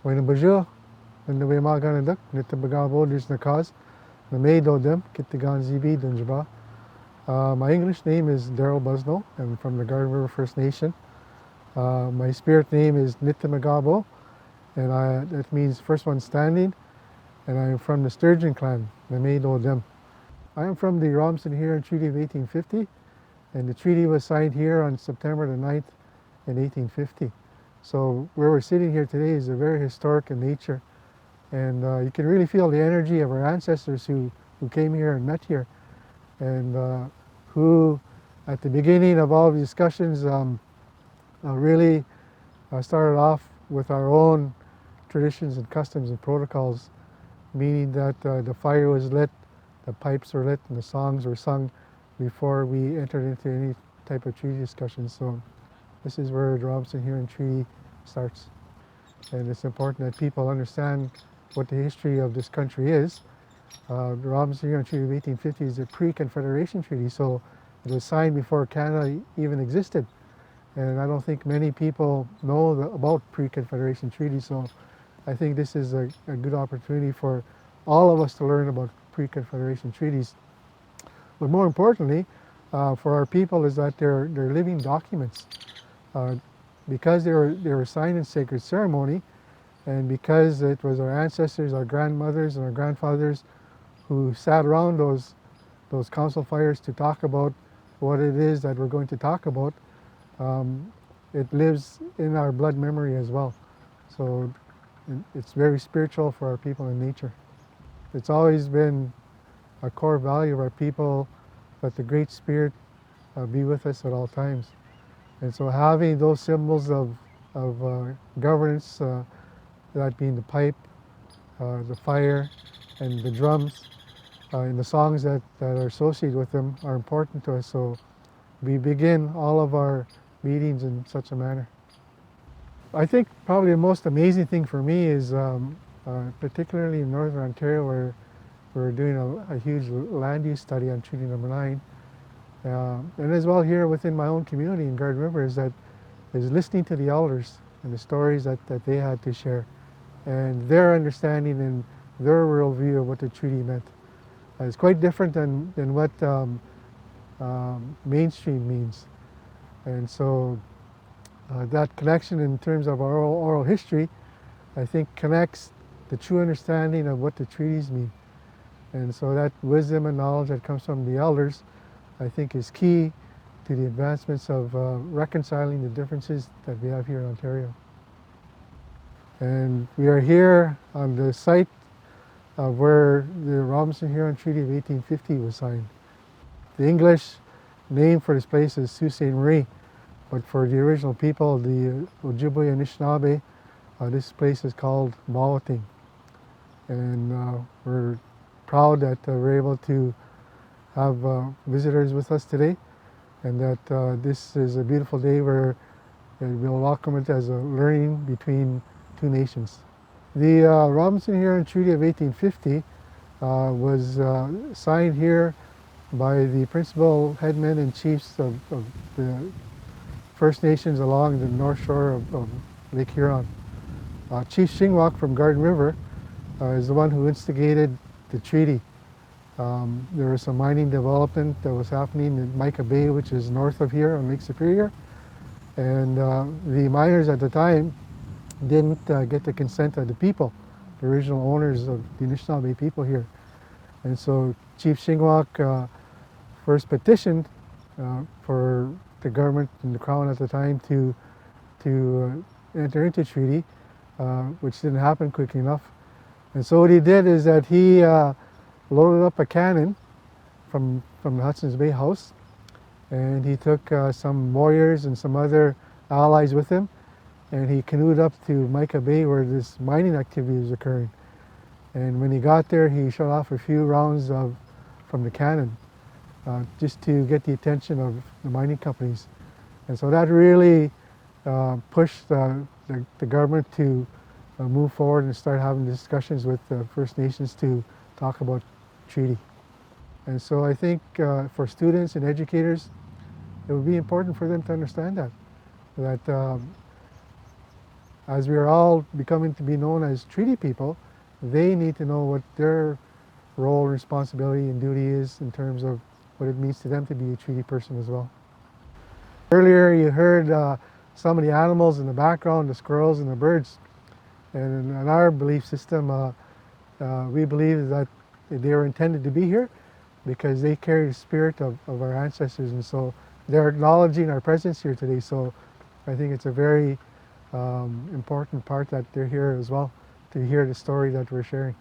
Waynabajo, and the Waymaganaduk, Nitabagabo, Disnakaz, the Maydodem, Kitigan Zibi, Dunjaba. My English name is Darrell Boissoneau. I'm from the Garden River First Nation. My spirit name is Nitamagabo, and that means first one standing, and I'm from the Sturgeon clan, the Maydodem. I am from the Robinson-Huron Treaty of 1850, and the treaty was signed here on September the 9th in 1850. So where we're sitting here today is a very historic in nature, and you can really feel the energy of our ancestors who came here and met here, and who at the beginning of all the discussions really started off with our own traditions and customs and protocols, meaning that the fire was lit, the pipes were lit, and the songs were sung before we entered into any type of treaty discussion. So this is where the Robinson-Huron Treaty starts. And it's important that people understand what the history of this country is. The Robinson-Huron Treaty of 1850 is a pre-Confederation treaty, so it was signed before Canada even existed. And I don't think many people know about pre-Confederation treaties, so I think this is a good opportunity for all of us to learn about pre-Confederation treaties. But more importantly, for our people is that they're living documents. Because they were signed in sacred ceremony, and because it was our ancestors, our grandmothers, and our grandfathers who sat around those council fires to talk about what it is that we're going to talk about, it lives in our blood memory as well. So it's very spiritual for our people in nature. It's always been a core value of our people that the Great Spirit be with us at all times. And so having those symbols of governance, that being the pipe, the fire, and the drums, and the songs that are associated with them are important to us. So we begin all of our meetings in such a manner. I think probably the most amazing thing for me is, particularly in Northern Ontario, where we're doing a huge land use study on Treaty Number 9, and as well here within my own community in Garden River, is listening to the elders and the stories that they had to share, and their understanding and their worldview of what the treaty meant. It's quite different than what mainstream means. And so that connection in terms of our oral history, I think, connects the true understanding of what the treaties mean. And so that wisdom and knowledge that comes from the elders, I think, is key to the advancements of reconciling the differences that we have here in Ontario. And we are here on the site of where the Robinson-Huron Treaty of 1850 was signed. The English name for this place is Sault Ste. Marie, but for the original people, the Ojibwe and Anishinaabe, this place is called Mawating. And we're proud that we're able to have visitors with us today, and that this is a beautiful day where we'll welcome it as a learning between two nations. The Robinson-Huron Treaty of 1850 was signed here by the principal headmen and chiefs of the First Nations along the north shore of Lake Huron. Chief Shingwauk from Garden River is the one who instigated the treaty. There was some mining development that was happening in Mica Bay, which is north of here on Lake Superior, and the miners at the time didn't get the consent of the people, the original owners of the Anishinaabe people here. And so Chief Shingwauk first petitioned for the government and the Crown at the time to enter into treaty, which didn't happen quick enough. And so what he did is that he loaded up a cannon from the Hudson's Bay House, and he took some warriors and some other allies with him, and he canoed up to Mica Bay where this mining activity was occurring. And when he got there, he shot off a few rounds from the cannon just to get the attention of the mining companies. And so that really pushed the government to move forward and start having discussions with the First Nations to talk about treaty. And so I think for students and educators, it would be important for them to understand that as we are all becoming to be known as treaty people, they need to know what their role, responsibility, and duty is in terms of what it means to them to be a treaty person as well. Earlier you heard some of the animals in the background, the squirrels and the birds. And in our belief system, we believe that they were intended to be here because they carry the spirit of our ancestors, and so they're acknowledging our presence here today. So I think it's a very important part that they're here as well to hear the story that we're sharing.